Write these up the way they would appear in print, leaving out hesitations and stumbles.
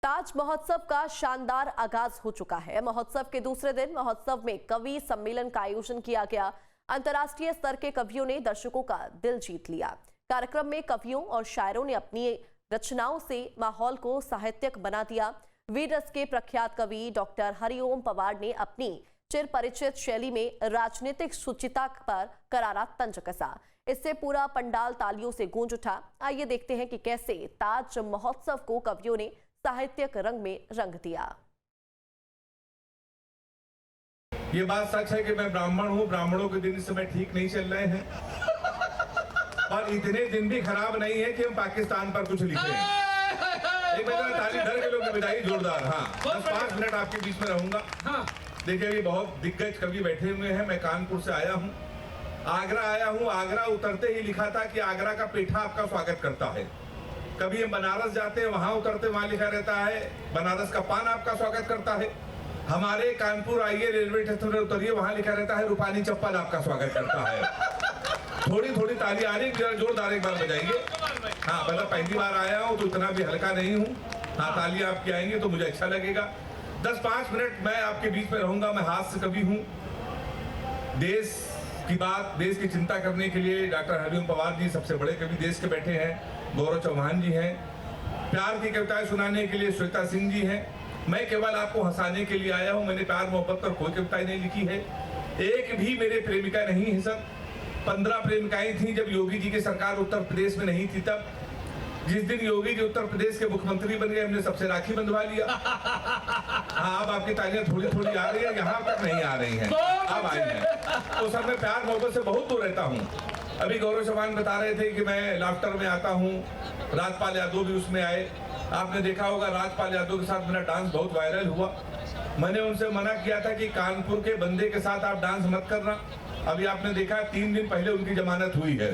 ताज महोत्सव का शानदार आगाज हो चुका है। महोत्सव के दूसरे दिन महोत्सव में कवि सम्मेलन का आयोजन किया गया। अंतर्राष्ट्रीय स्तर के कवियों ने दर्शकों का दिल जीत लिया। कार्यक्रम में कवियों और शायरों ने अपनी रचनाओं से माहौल को साहित्यिक बना दिया। वीर रस के प्रख्यात कवि डॉक्टर हरिओम पवार ने अपनी चिर परिचित शैली में राजनीतिक शुचिता पर करारा तंज कसा। इससे पूरा पंडाल तालियों से गूंज उठा। आइए देखते हैं कि कैसे ताज महोत्सव को कवियों ने साहित्यिक रंग में रंग दिया। ये बात सच है कि मैं ब्राह्मण हूँ। ब्राह्मणों के दिन इस समय ठीक नहीं चल रहे हैं और इतने दिन भी खराब नहीं है कि हम पाकिस्तान पर कुछ लिखे। एक बार ताली धर के लोग विदाई जोरदार। हाँ, 10-5 मिनट आपके बीच में रहूंगा। हाँ। देखिए, अभी बहुत दिग्गज कवि बैठे हुए हैं। मैं कानपुर से आया हूँ, आगरा आया हूँ। आगरा उतरते ही लिखा था कि आगरा का पेठा आपका स्वागत करता है। कभी हम बनारस जाते हैं, वहां उतरते वहां लिखा रहता है बनारस का पान आपका स्वागत करता है। हमारे कानपुर आइए, रेलवे स्टेशन पर उतरिए, वहां लिखा रहता है रूपानी चप्पल आपका स्वागत करता है। थोड़ी थोड़ी ताली आ रही, जोरदार एक बार बजाइए। हाँ, मतलब पहली बार आया हूँ तो इतना भी हल्का नहीं हूँ। हाँ, ताली आपकी आएंगे तो मुझे अच्छा लगेगा। 10-5 मिनट मैं आपके बीच में रहूंगा। मैं हास्य कवि हूँ। देश की बात, देश की चिंता करने के लिए डॉक्टर हरिओम पवार जी सबसे बड़े कवि देश के बैठे हैं। गौरव चौहान जी हैं। प्यार की कविताएं सुनाने के लिए श्वेता सिंह जी हैं। मैं केवल आपको हंसाने के लिए आया हूं। मैंने प्यार मोहब्बत पर कोई कविताएं नहीं लिखी है। एक भी मेरे प्रेमिका नहीं है सर। 15 प्रेमिकाएं थी जब योगी जी की सरकार उत्तर प्रदेश में नहीं थी। तब जिस दिन योगी जी उत्तर प्रदेश के मुख्यमंत्री बन गए, हमने सबसे राखी बंधवा लिया। हाँ, अब आपकी तालियां थोड़ी थोड़ी आ रही है, यहाँ तक नहीं आ रही हैं, अब आई हैं। तो सर, मैं प्यार मोहब्बत से बहुत दूर रहता हूँ। अभी गौरव चौहान बता रहे थे कि मैं लाफ्टर में आता हूँ। राजपाल यादव भी उसमें आए। आपने देखा होगा राजपाल यादव के साथ मेरा डांस बहुत वायरल हुआ। मैंने उनसे मना किया था कि कानपुर के बंदे के साथ आप डांस मत करना। अभी आपने देखा 3 दिन पहले उनकी जमानत हुई है।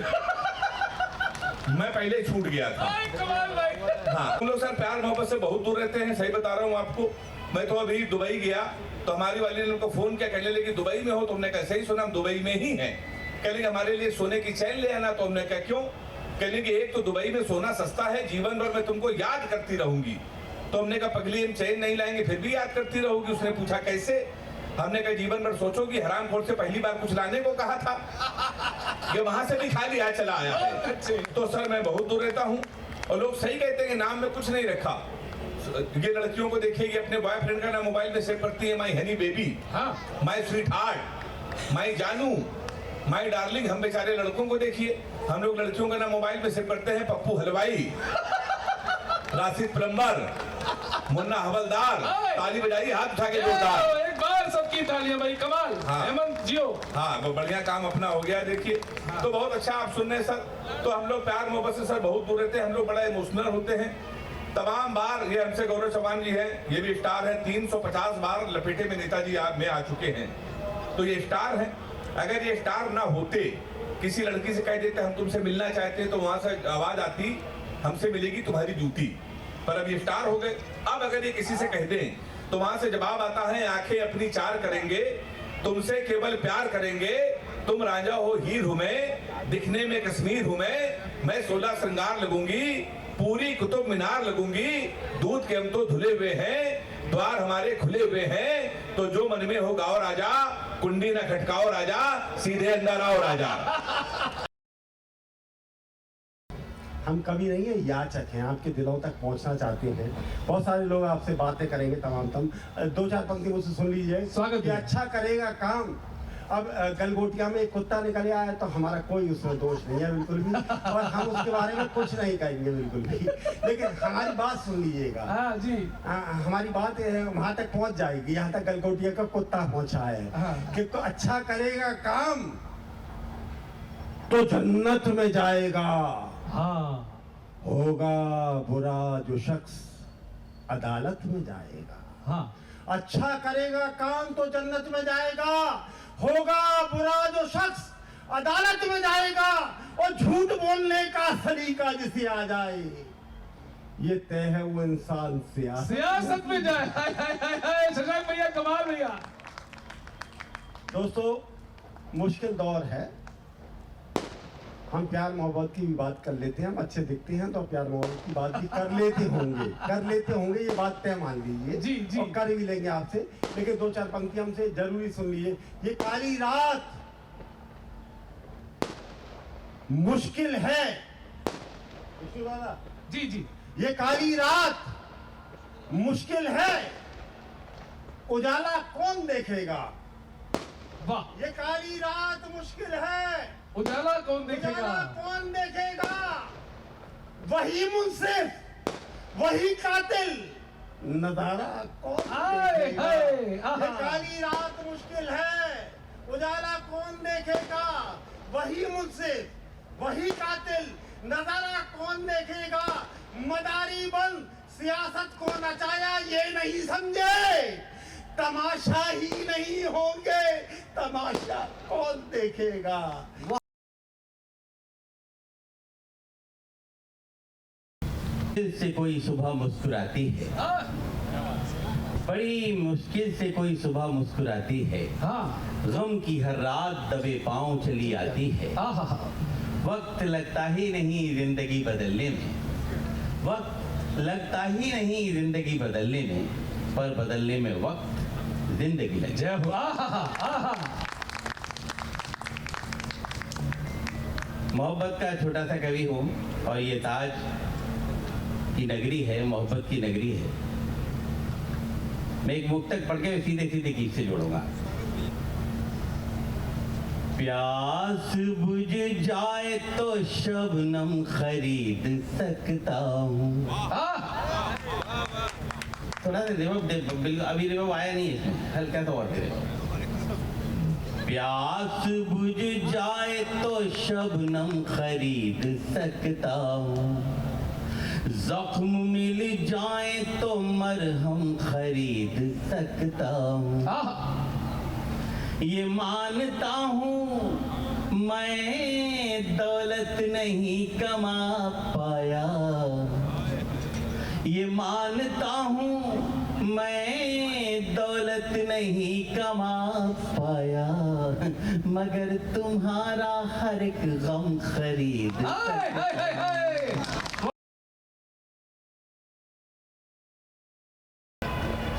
मैं पहले छूट गया था। हाँ, हम लोग सर प्यार मोहब्बत से बहुत दूर रहते हैं। सही बता रहा हूँ आपको। मैं तो अभी दुबई गया तो हमारी वाली ने उनको फोन किया, कहने लगी दुबई में हो? तो हमने कैसे ही सुना, हम दुबई में ही हैं। कहने हमारे लिए सोने की चैन ले आना। तो हमने कहा क्यों? कहने की एक तो दुबई में सोना सस्ता है, जीवन भर मैं तुमको याद करती रहूंगी। तो हमने कहा पगली, हम चैन नहीं लाएंगे फिर भी याद करती रहोगी। उसने पूछा कैसे? हमने कहा जीवन भर सोचोगी, हरामखोर से पहली बार कुछ लाने को कहा था, ये वहां से भी खाली आ चला आया है। तो सर मैं बहुत दूर रहता हूँ और लोग सही कहते हैं कि नाम में कुछ नहीं रखा। ये लड़कियों को देखिए, अपने बॉयफ्रेंड का नाम मोबाइल में सेव करती है, my honey baby, my sweet heart, my जानू, माई डार्लिंग। हम बेचारे लड़कों को देखिए, हम लोग लड़कियों का नाम मोबाइल में सेव करते हैं पप्पू हलवाई, राशिद प्लम्बर, मुन्ना हवलदार। ताली बजाइए, हाथ उठा के जोरदार। एक बार सबकी तालियां भाई, कमाल। हाँ, हेमंत जियो। हाँ, वो बढ़िया काम अपना हो गया। देखिए हाँ। तो बहुत अच्छा आप सुन रहे हैं सर। तो हम लोग प्यार मोहब्बत से सर बहुत दूर रहते हैं। हम लोग बड़ा इमोशनल होते हैं तमाम बार। ये हमसे गौरव चौहान जी हैं, ये भी स्टार है। 350 बार लपेटे में नेताजी में आ चुके हैं। तो ये स्टार है। अगर ये स्टार ना होते, किसी लड़की से कह देते हम तुमसे मिलना चाहते हैं, तो वहां से आवाज आती हमसे मिलेगी तुम्हारी जूती। पर अब ये स्टार हो गए। अब अगर ये किसी से कह दें तो वहां से जवाब आता है आंखें अपनी चार करेंगे, तुमसे केवल प्यार करेंगे। तुम राजा हो हीर हूं मैं, दिखने में कश्मीर हूं मैं 16 श्रृंगार लगूंगी, पूरी कुतुब मीनार लगूंगी। दूध के हम तो धुले हुए हैं, द्वार हमारे खुले हुए हैं। तो जो मन में हो गाओ राजा, कुंडी न खटकाओ राजा, सीधे अंदर आओ राजा। हम कभी नहीं है, याचक हैं, आपके दिलों तक पहुंचना चाहते हैं। बहुत सारे लोग आपसे बातें करेंगे तमाम 2-4 पंक्ति मुझसे सुन लीजिए। स्वागत है। अच्छा करेगा काम। अब गलगोटिया में एक कुत्ता निकल आया तो हमारा कोई उसमें दोष नहीं है बिल्कुल भी, और हम उसके बारे में कुछ नहीं कहेंगे बिल्कुल भी। लेकिन हमारी बात सुन लीजिएगा। हाँ जी। हमारी बात वहां तक पहुंच जाएगी, यहाँ तक गलगोटिया का कुत्ता पहुंचा है कि तो अच्छा करेगा काम तो जन्नत में जाएगा। हाँ, होगा बुरा जो शख्स अदालत में जाएगा। हाँ, अच्छा करेगा काम तो जन्नत में जाएगा, होगा बुरा जो शख्स अदालत में जाएगा। और झूठ बोलने का सलीका जिसे आ जाए, ये तय है वो इंसान सियासत में जाए। शशांक भैया, कमाल भैया। दोस्तों, मुश्किल दौर है हम प्यार मोहब्बत की भी बात कर लेते हैं, हम अच्छे दिखते हैं तो प्यार मोहब्बत की बात भी कर लेते होंगे, ये बात तय मान लीजिए जी, जी। और कर भी लेंगे आपसे। लेकिन 2-4 पंक्ति हमसे जरूरी सुन लीजिए। ये काली रात मुश्किल है, जी जी ये काली रात मुश्किल है, उजाला कौन देखेगा। वाह, ये काली रात मुश्किल है, उजाला कौन देखेगा। उजाला कौन देखेगा। वही मुंसिफ, वही कातिल, नजारा कौन हाय, देखेगा। हाय, ये आहा। काली रात मुश्किल है, उजाला कौन देखेगा। वही मुंसिफ, वही कातिल, नजारा कौन देखेगा। मदारी बंद सियासत को नचाया ये नहीं समझे, तमाशा ही नहीं होंगे, तमाशा कौन देखेगा। से कोई सुबह मुस्कुराती है, बड़ी मुश्किल से कोई सुबह मुस्कुराती है। हाँ, गम की हर रात दबे पांव चली आती है। आहा, वक्त लगता ही नहीं जिंदगी बदलने में, वक्त लगता ही नहीं जिंदगी बदलने में, पर बदलने में वक्त जिंदगी लग जाए। जय हो। आहा, आहा। मोहब्बत का छोटा सा कवि हूँ और ये ताज की नगरी है, मोहब्बत की नगरी है। मैं एक मुक्तक पढ़ के सीधे सीधे गीत से जोड़ूंगा। प्यास बुझ जाए तो शबनम खरीद सकता हूँ। थोड़ा सा बिल्कुल अभी रिवर्ब आया नहीं है इसमें, हल्का सा और रिवर्ब। प्यास बुझ जाए तो शबनम खरीद सकता हूँ, जख्म मिल जाए तो मरहम खरीद सकता हूँ। ये मानता हूँ मैं दौलत नहीं कमा पाया, ये मानता हूँ मैं दौलत नहीं कमा पाया, मगर तुम्हारा हर एक गम खरीद हाय, हाय, हाय, हाय।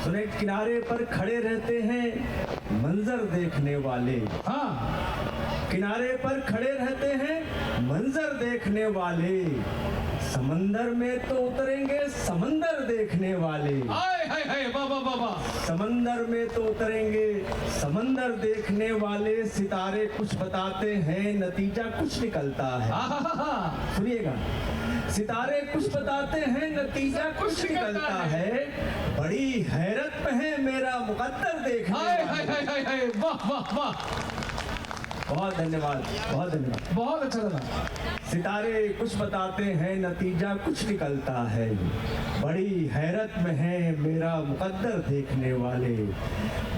सुने किनारे पर खड़े रहते हैं मंजर देखने वाले। हाँ, किनारे पर खड़े रहते हैं मंजर देखने वाले, समंदर में तो उतरेंगे समंदर देखने वाले। हाय, हाय, हाय, वाह, वाह, वाह, वाह। समंदर में तो उतरेंगे समंदर देखने वाले, सितारे कुछ बताते हैं नतीजा कुछ निकलता है। आहा, सुनिएगा, सितारे कुछ बताते हैं नतीजा कुछ निकलता है, बड़ी हैरत में है मेरा मुकद्दर देखने हाय, वाले। हाय, हाय, हाय, हाय, वाह, वाह, वाह। बहुत धन्यवाद, बहुत धन्यवाद। बहुत अच्छा लगा। सितारे कुछ बताते हैं नतीजा कुछ निकलता है, बड़ी हैरत में है मेरा मुकद्दर देखने वाले।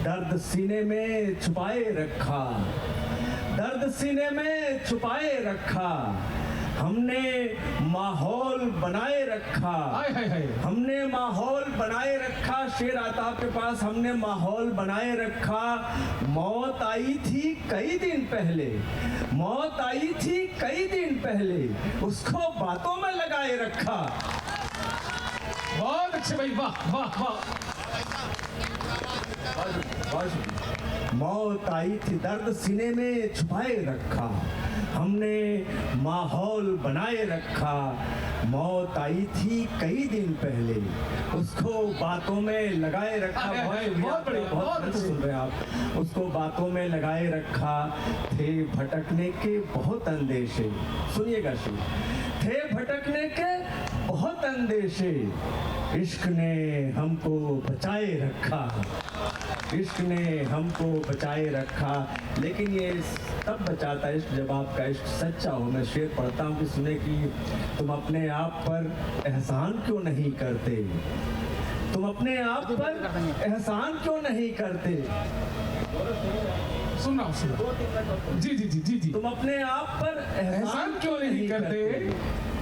दर्द सीने में छुपाए रखा, दर्द सीने में छुपाए रखा, हमने माहौल बनाए रखा। हाय, हाय, हाय। हमने माहौल बनाए रखा, शेर आताब के पास हमने माहौल बनाए रखा। मौत आई थी कई दिन पहले, मौत आई थी कई दिन पहले, उसको बातों में लगाए रखा। बहुत अच्छे भाई, वाह, वाह, वाह। मौत आई थी दर्द सीने में छुपाए रखा, हमने माहौल बनाए रखा। मौत आई थी कई दिन पहले, उसको बातों में लगाए रखा। बहुत बढ़िया, बहुत अच्छे। सुन रहे हैं आप, उसको बातों में लगाए रखा। थे भटकने के बहुत अंदेशे, सुनिएगा शुरू, थे भटकने के बहुत अंदेशे, इश्क ने हमको बचाए रखा, इश्क ने हमको बचाए रखा। लेकिन ये तब बचाता है इश्क जब आपका इश्क सच्चा हो। मैं शेर पढ़ता हूँ कि सुने कि तुम अपने आप पर एहसान क्यों नहीं करते, तुम अपने आप पर एहसान क्यों नहीं करते। सुन रहा हूँ, सुन रहा हूँ। जी, जी, जी, जी, जी। तुम अपने आप पर एहसान क्यों नहीं करते,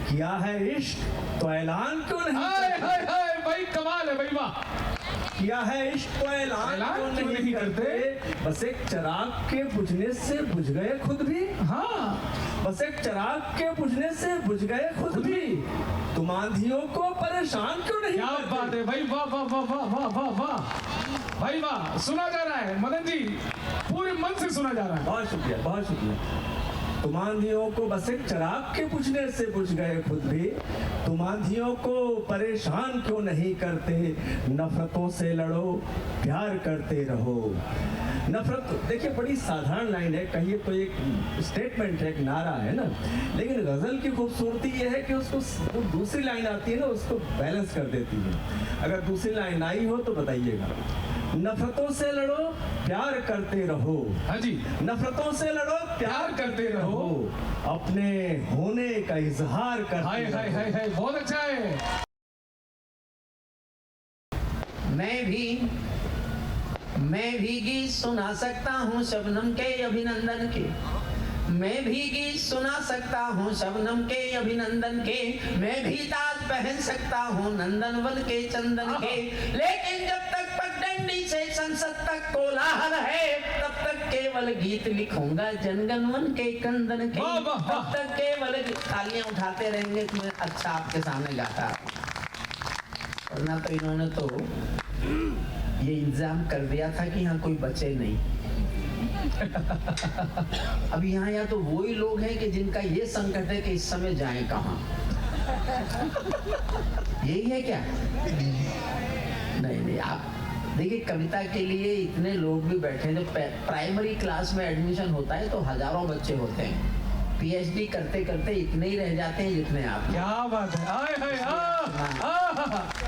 किया है इश्क तो ऐलान क्यों नहीं हाय, करते। हाय, हाय, भाई कमाल है भाई, वाह। किया है इश्क को ऐलान क्यों नहीं करते। बस एक चिराग के बुझने से बुझ गए खुद भी। हाँ, बस एक चिराग के बुझने से बुझ गए खुद भी। तुम आंधियों को परेशान क्यों नहीं क्या करते? बात है भाई, वाह वाह वाह वाह वाह वाह वाह भाई वाह। सुना जा रहा है मदन जी, पूरे मन से सुना जा रहा है। बहुत शुक्रिया, बहुत शुक्रिया। तुम आंधियों को बस एक चिराग के बुझने से बुझ गए खुद भी। तुम आंधियों को परेशान क्यों नहीं करते। नफरतों से लड़ो, प्यार करते रहो। नफरत, देखिए बड़ी साधारण लाइन है, कहिए तो एक स्टेटमेंट है, एक नारा है ना, लेकिन गजल की खूबसूरती ये है कि उसको वो दूसरी लाइन आती है ना, उसको बैलेंस कर देती है। अगर दूसरी लाइन आई हो तो बताइएगा। नफरतों से लड़ो, प्यार करते रहो। हाँ जी, नफरतों से लड़ो, प्यार करते रहो। अपने होने का इजहार करते हाय हाय रहो। हाय हाय, बहुत अच्छा है। मैं भी गीत सुना सकता हूँ शबनम के अभिनंदन के। मैं भी गीत सुना सकता हूँ शबनम के अभिनंदन के। मैं भी ताज पहन सकता हूँ नंदनवन के चंदन के। लेकिन जब तक पगडंडी से संसद तक कोलाहल है, तब तक केवल गीत लिखूंगा जनगणमन के कंदन के। वाह, वाह, वाह। तब तक केवल तालियां उठाते रहेंगे कि मैं अच्छा आपके सामने गाता। वरना तो इन्होंने तो ये इंतजाम कर दिया था कि यहाँ कोई बचे नहीं। अब यहाँ या तो वही लोग हैं कि जिनका ये संकट है कि इस समय जाएं कहाँ। यही है क्या? नहीं, आप देखिए, कविता के लिए इतने लोग भी बैठे हैं। जब प्राइमरी क्लास में एडमिशन होता है तो हजारों बच्चे होते हैं। पीएचडी करते करते इतने ही रह जाते हैं जितने आप। क्या बात है, हाय हाय,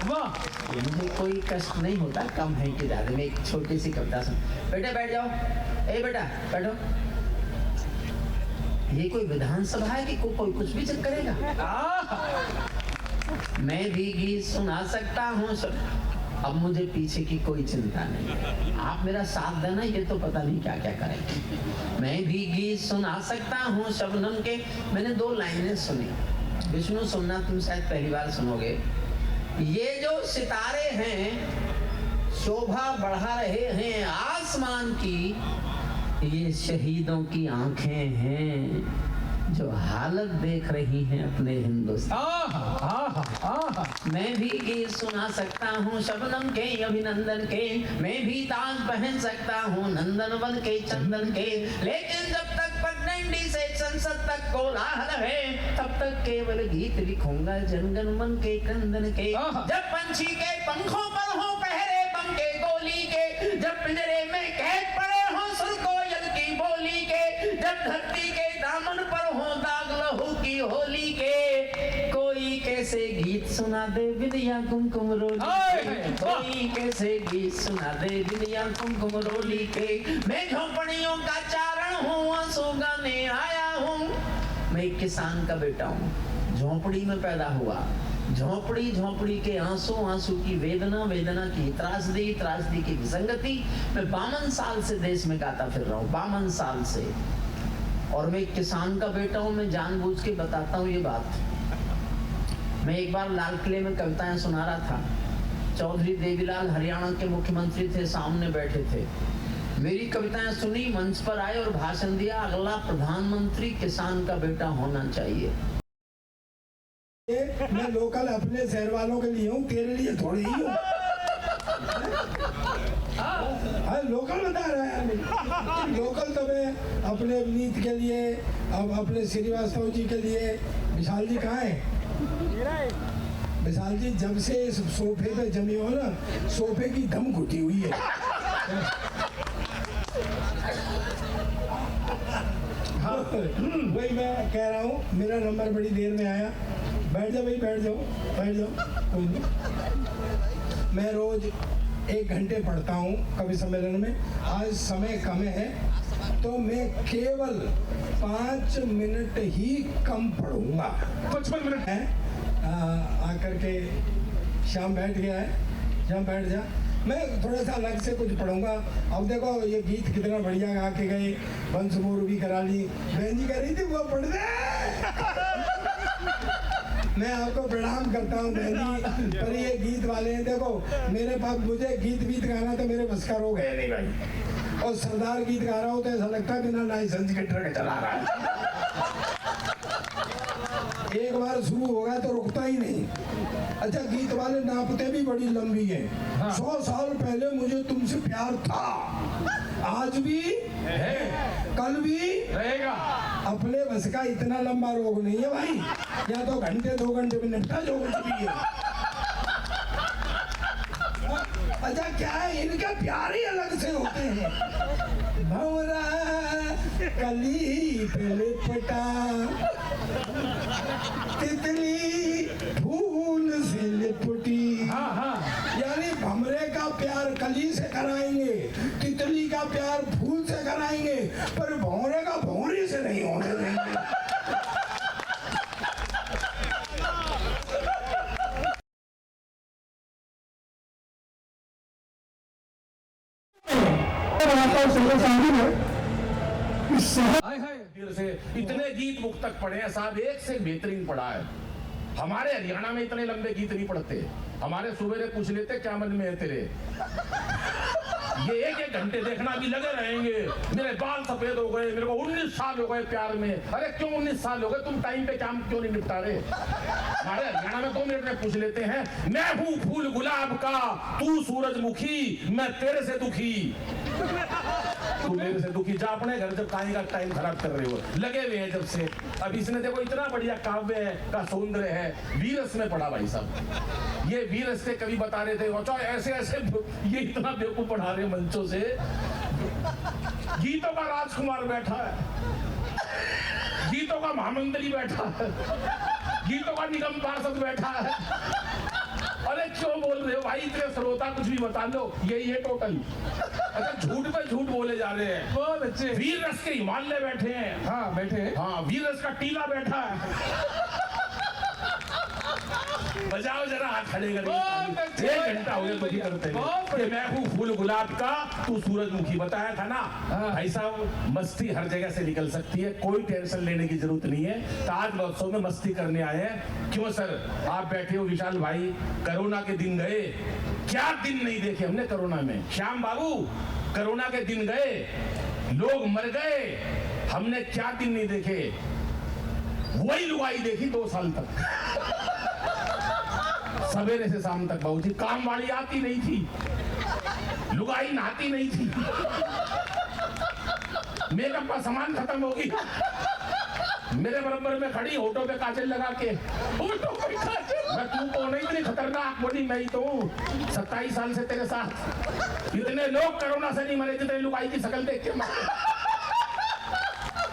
वाह। मुझे कोई कष्ट नहीं होता, कम है कि ज्यादा। मैं एक छोटी सी कविता सुन। बेटा बैठ जाओ, ए बेटा बैठो। ये कोई विधानसभा है कि कोई कुछ भी चेक करेगा? मैं भी गीत सुना सकता हूँ सब। अब मुझे पीछे की कोई चिंता नहीं, आप मेरा साथ देना, ये तो पता नहीं क्या क्या करेंगे। मैं भी गीत सुना सकता हूँ शबनम के। मैंने 2 लाइनें सुनी। विष्णु सुनना, तुम शायद पहली बार सुनोगे। ये जो सितारे हैं शोभा बढ़ा रहे हैं आसमान की, ये शहीदों की आंखें हैं जो हालत देख रही हैं अपने हिंदुस्तान। मैं भी गीत सुना सकता हूँ शबनम के अभिनंदन के। मैं भी ताज पहन सकता हूँ नंदनवन के चंदन के। लेकिन जब तक पगडंडी से संसद तक कोलाहल है, तब तक केवल गीत लिखूंगा जनगणमन के कंदन के। जब पंछी के पंखों पर हो पहरे बम के गोली के, जब पिंजरे में कैद पड़े हो सुर कोयल की बोली के, जब धरती के दामन पर हो दाग लहू की होली के, कोई कैसे गीत सुना दे विदिया कुमकुम रोली के। कोई कैसे गीत सुना दे विदिया कुमकुम रोली के। मैं झोंपड़ियों का चारण हूँ, आंसू गाने आया हूँ। मैं एक किसान का बेटा हूँ, झोंपड़ी में पैदा हुआ। झोंपड़ी झोंपड़ी के आंसू, आंसू की वेदना, वेदना की त्रासदी, त्रासदी की विसंगति। मैं 52 साल से देश में गाता फिर रहा हूँ, 52 साल से। और मैं एक किसान का बेटा हूँ। मैं जानबूझ के बताता हूँ ये बात। मैं एक बार लाल किले में कविताएं सुना रहा था। चौधरी देवीलाल हरियाणा के मुख्यमंत्री थे, सामने बैठे थे। मेरी कविताएं सुनी, मंच पर आए और भाषण दिया, अगला प्रधानमंत्री किसान का बेटा होना चाहिए। मैं लोकल अपने शहर वालों के लिए हूँ, तेरे लिए थोड़ी ही हूँ। लोकल बता रहा है। लोकल तो मैं अपने नीत के लिए, अब अपने श्रीवास्तव जी के लिए। विशाल जी कहाँ है? विशाल जी जब से इस सोफे पे जमी हो ना, सोफे की दम घुटी हुई है। हाँ, वही मैं कह रहा हूँ, मेरा नंबर बड़ी देर में आया। बैठ जाओ भाई, बैठ जाओ, बैठ जाओ, कोई नहीं। मैं रोज 1 घंटे पढ़ता हूँ कवि सम्मेलन में। आज समय कम है तो मैं केवल 5 मिनट ही कम पढ़ूंगा। 55 मिनट है। आकर के शाम बैठ गया है, शाम बैठ जा। मैं थोड़ा सा अलग से कुछ पढ़ूंगा। अब देखो ये गीत कितना बढ़िया गा के गए, वंश मोर भी करा ली। बहन जी कह रही थी वो पढ़ दे। मैं आपको प्रणाम करता हूँ बहन जी, पर ये गीत वाले हैं, देखो मेरे पास, मुझे गीत गाना तो मेरे बस का रोग है नहीं भाई, और सरदार गीत गा रहा हूँ तो ऐसा लगता है बिना लाइसेंस के ट्रक चला रहा है। एक बार शुरू होगा तो रुकता ही नहीं। अच्छा, गीत वाले नापते भी बड़ी लंबी है। 100 साल पहले मुझे तुमसे प्यार था, आज भी है, कल भी रहेगा। अपने बस का इतना लंबा रोग नहीं है भाई, या तो घंटे 2 घंटे में निपटा जो कुछ भी है। अच्छा, क्या है, इनका प्यार ही अलग से होते हैं। भंवरा कली पे लिपटा, तितली फूल से लिपटी। यानी भंवरे का प्यार कली से कराएंगे, तितली का प्यार फूल से कराएंगे, पर भंवरे का भंवरी से नहीं होने देंगे। से इतने गीत मुक्तक पढ़े हैं साहब, एक से बेहतरीन पढ़ा है। हमारे हरियाणा में इतने लंबे गीत नहीं पढ़ते। हमारे सूबे पूछ लेते क्या मन में है तेरे, ये 1-1 घंटे देखना भी लगे रहेंगे। मेरे बाल सफेद हो गए, मेरे को 19 साल हो गए प्यार में। अरे क्यों 19 साल हो गए, तुम टाइम पे काम क्यों नहीं निपटा रहे? हमारे हरियाणा में 2 मिनट में पूछ लेते हैं, मैं हूँ फूल गुलाब का, तू सूरजमुखी, मैं तेरे से दुखी। तू मेरे से दुखी, जा अपने घर, जब काहे का टाइम खराब कर रहे हो, लगे हुए हैं जब से। अब इसने देखो इतना बढ़िया काव्य का सौंदर्य है, वीरस में पढ़ा भाई साहब। ये वीरस के कवि बता रहे थे, ऐसे ऐसे ये इतना बेवकूफ पढ़ा रहे मंचों से। गीतों का राजकुमार बैठा है, गीतों का महामंत्री बैठा है, गीतों का निगम पार्षद बैठा है। अरे क्यों बोल रहे हो भाई, इतने श्रोता कुछ भी बता लो, यही है टोटल। अच्छा, झूठ पे झूठ बोले जा रहे हैं। बहुत अच्छे। वीर रस के हिमालय बैठे हैं। हाँ बैठे हैं। हाँ, वीर रस का टीला बैठा है। बजाओ जरा हाथ खड़े करके। 1 घंटा हो गया तो करते हैं। मैं हूँ फूल गुलाब का, तू सूरजमुखी, बताया था ना भाई साहब। मस्ती हर जगह से निकल सकती है, कोई टेंशन लेने की जरूरत नहीं है। ताज महोत्सव में मस्ती करने आए हैं। क्यों सर, आप बैठे हो विशाल भाई, कोरोना के दिन गए, क्या दिन नहीं देखे हमने कोरोना में। श्याम बाबू, कोरोना के दिन गए, लोग मर गए, हमने क्या दिन नहीं देखे। वही लुगाई देखी 2 साल तक, सवेरे से शाम तक। बाबूजी, काम वाली आती नहीं थी, लुगाई नहाती नहीं थी, मेकअप का सामान खत्म हो गया। मेरे बराबर में खड़ी, होठों पे काजल लगा के, होठों पे काजल। मैं तू कौन है इतनी खतरनाक? बोली मैं ही तो हूँ, 27 साल से तेरे साथ। इतने लोग कोरोना से नहीं मरे जितने लुगाई की शक्ल देख के मरे।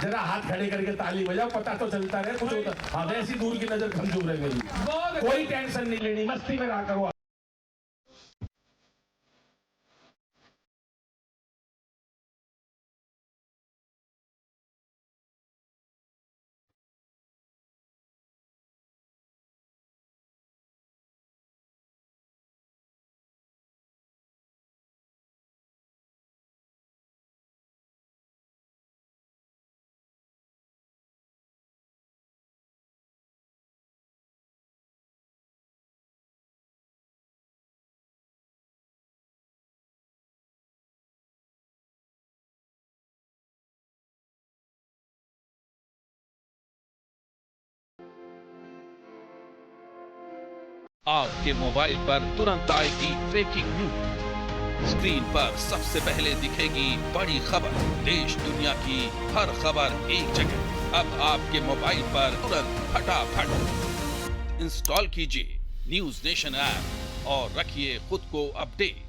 जरा हाथ खड़े करके ताली बजाओ, पता तो चलता रहे कुछ होता। हाँ, वैसी दूर की नजर कमजोर है मेरी। कोई टेंशन नहीं लेनी, मस्ती में रहा करो। आपके मोबाइल पर तुरंत आएगी ब्रेकिंग न्यूज। स्क्रीन पर सबसे पहले दिखेगी बड़ी खबर, देश दुनिया की हर खबर एक जगह। अब आपके मोबाइल पर तुरंत फटाफट इंस्टॉल कीजिए न्यूज नेशन ऐप और रखिए खुद को अपडेट।